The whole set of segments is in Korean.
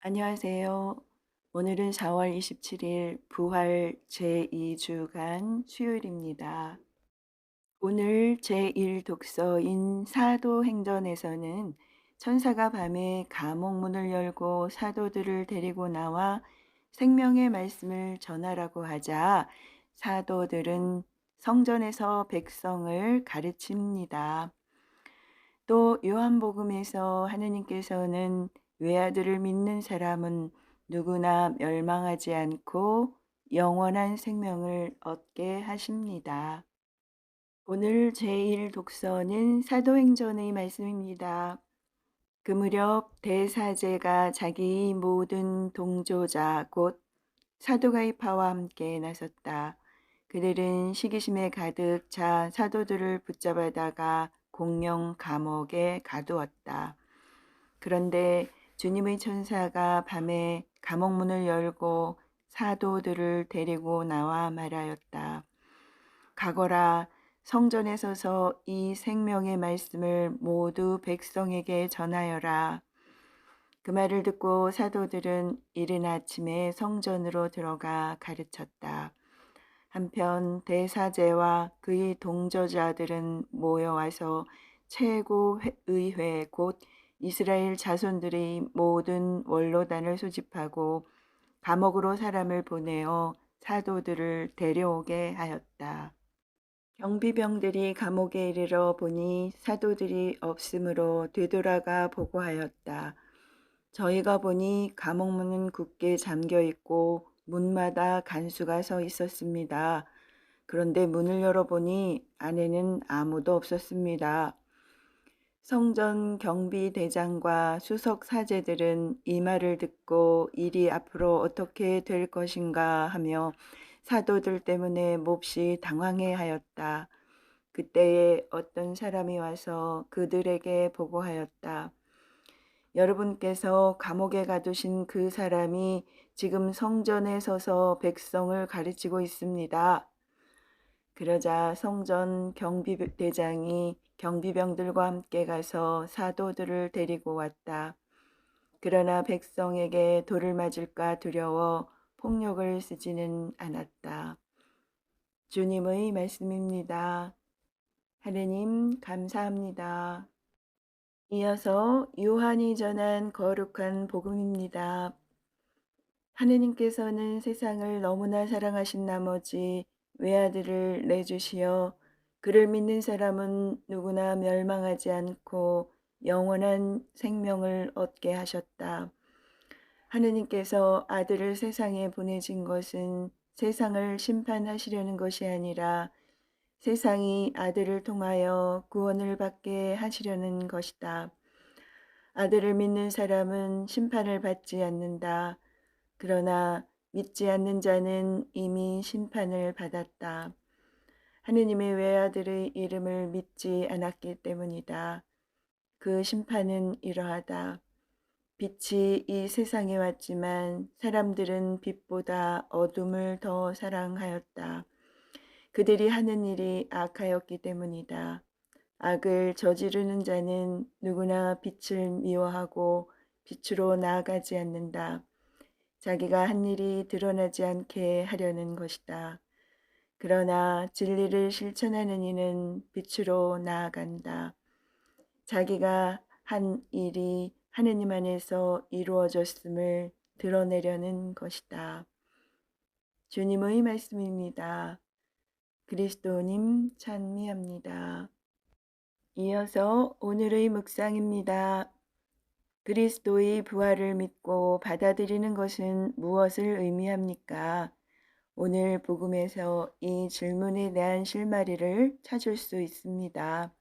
안녕하세요. 오늘은 4월 27일 부활 제2주간 수요일입니다. 오늘 제1 독서인 사도행전에서는 천사가 밤에 감옥 문을 열고 사도들을 데리고 나와 생명의 말씀을 전하라고 하자 사도들은 성전에서 백성을 가르칩니다. 또 요한복음에서 하느님께서는 외아들을 믿는 사람은 누구나 멸망하지 않고 영원한 생명을 얻게 하십니다. 오늘 제1 독서는 사도행전의 말씀입니다. 그 무렵 대사제가 자기 모든 동조자 곧 사도가이파와 함께 나섰다. 그들은 시기심에 가득 차 사도들을 붙잡아다가 공령 감옥에 가두었다. 그런데 주님의 천사가 밤에 감옥 문을 열고 사도들을 데리고 나와 말하였다. 가거라, 성전에 서서 이 생명의 말씀을 모두 백성에게 전하여라. 그 말을 듣고 사도들은 이른 아침에 성전으로 들어가 가르쳤다. 한편 대사제와 그의 동저자들은 모여와서 최고의회 곧 이스라엘 자손들의 모든 원로단을 소집하고 감옥으로 사람을 보내어 사도들을 데려오게 하였다. 경비병들이 감옥에 이르러 보니 사도들이 없으므로 되돌아가 보고하였다. 저희가 보니 감옥 문은 굳게 잠겨 있고 문마다 간수가 서 있었습니다. 그런데 문을 열어보니 안에는 아무도 없었습니다. 성전 경비대장과 수석 사제들은 이 말을 듣고 일이 앞으로 어떻게 될 것인가 하며 사도들 때문에 몹시 당황해 하였다. 그때에 어떤 사람이 와서 그들에게 보고하였다. 여러분께서 감옥에 가두신 그 사람이 지금 성전에 서서 백성을 가르치고 있습니다. 그러자 성전 경비대장이 경비병들과 함께 가서 사도들을 데리고 왔다. 그러나 백성에게 돌을 맞을까 두려워 폭력을 쓰지는 않았다. 주님의 말씀입니다. 하느님 감사합니다. 이어서 요한이 전한 거룩한 복음입니다. 하느님께서는 세상을 너무나 사랑하신 나머지 외아들을 내주시어 그를 믿는 사람은 누구나 멸망하지 않고 영원한 생명을 얻게 하셨다. 하느님께서 아들을 세상에 보내신 것은 세상을 심판하시려는 것이 아니라 세상이 아들을 통하여 구원을 받게 하시려는 것이다. 아들을 믿는 사람은 심판을 받지 않는다. 그러나 믿지 않는 자는 이미 심판을 받았다. 하느님의 외아들의 이름을 믿지 않았기 때문이다. 그 심판은 이러하다. 빛이 이 세상에 왔지만 사람들은 빛보다 어둠을 더 사랑하였다. 그들이 하는 일이 악하였기 때문이다. 악을 저지르는 자는 누구나 빛을 미워하고 빛으로 나아가지 않는다. 자기가 한 일이 드러나지 않게 하려는 것이다. 그러나 진리를 실천하는 이는 빛으로 나아간다. 자기가 한 일이 하느님 안에서 이루어졌음을 드러내려는 것이다. 주님의 말씀입니다. 그리스도님 찬미합니다. 이어서 오늘의 묵상입니다. 그리스도의 부활을 믿고 받아들이는 것은 무엇을 의미합니까? 오늘 복음에서 이 질문에 대한 실마리를 찾을 수 있습니다.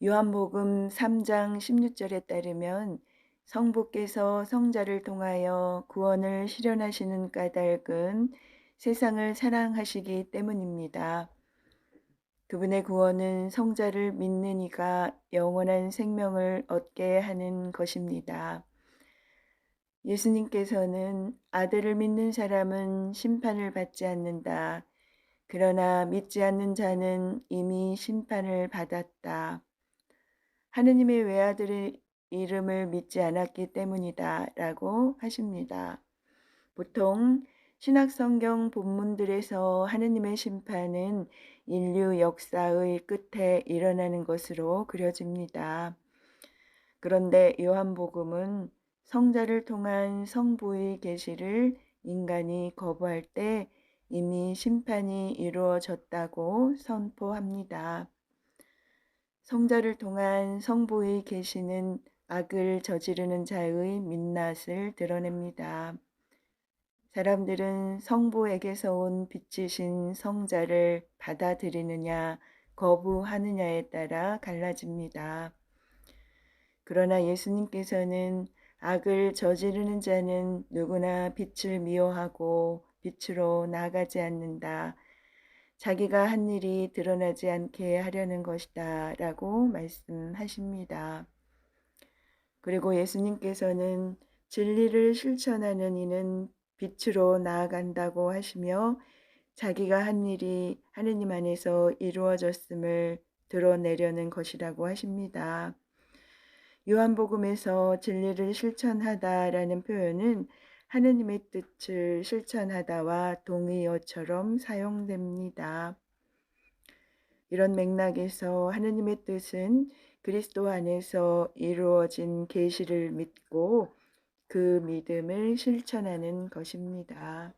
요한복음 3장 16절에 따르면 성부께서 성자를 통하여 구원을 실현하시는 까닭은 세상을 사랑하시기 때문입니다. 그분의 구원은 성자를 믿는 이가 영원한 생명을 얻게 하는 것입니다. 예수님께서는 아들을 믿는 사람은 심판을 받지 않는다. 그러나 믿지 않는 자는 이미 심판을 받았다. 하느님의 외아들이 이름을 믿지 않았기 때문이다 라고 하십니다. 보통 신약성경 본문들에서 하느님의 심판은 인류 역사의 끝에 일어나는 것으로 그려집니다. 그런데 요한복음은 성자를 통한 성부의 계시를 인간이 거부할 때 이미 심판이 이루어졌다고 선포합니다. 성자를 통한 성부의 계시는 악을 저지르는 자의 민낯을 드러냅니다. 사람들은 성부에게서 온 빛이신 성자를 받아들이느냐 거부하느냐에 따라 갈라집니다. 그러나 예수님께서는 악을 저지르는 자는 누구나 빛을 미워하고 빛으로 나가지 않는다. 자기가 한 일이 드러나지 않게 하려는 것이다 라고 말씀하십니다. 그리고 예수님께서는 진리를 실천하는 이는 빛으로 나아간다고 하시며 자기가 한 일이 하느님 안에서 이루어졌음을 드러내려는 것이라고 하십니다. 요한복음에서 진리를 실천하다라는 표현은 하느님의 뜻을 실천하다와 동의어처럼 사용됩니다. 이런 맥락에서 하느님의 뜻은 그리스도 안에서 이루어진 계시를 믿고 그 믿음을 실천하는 것입니다.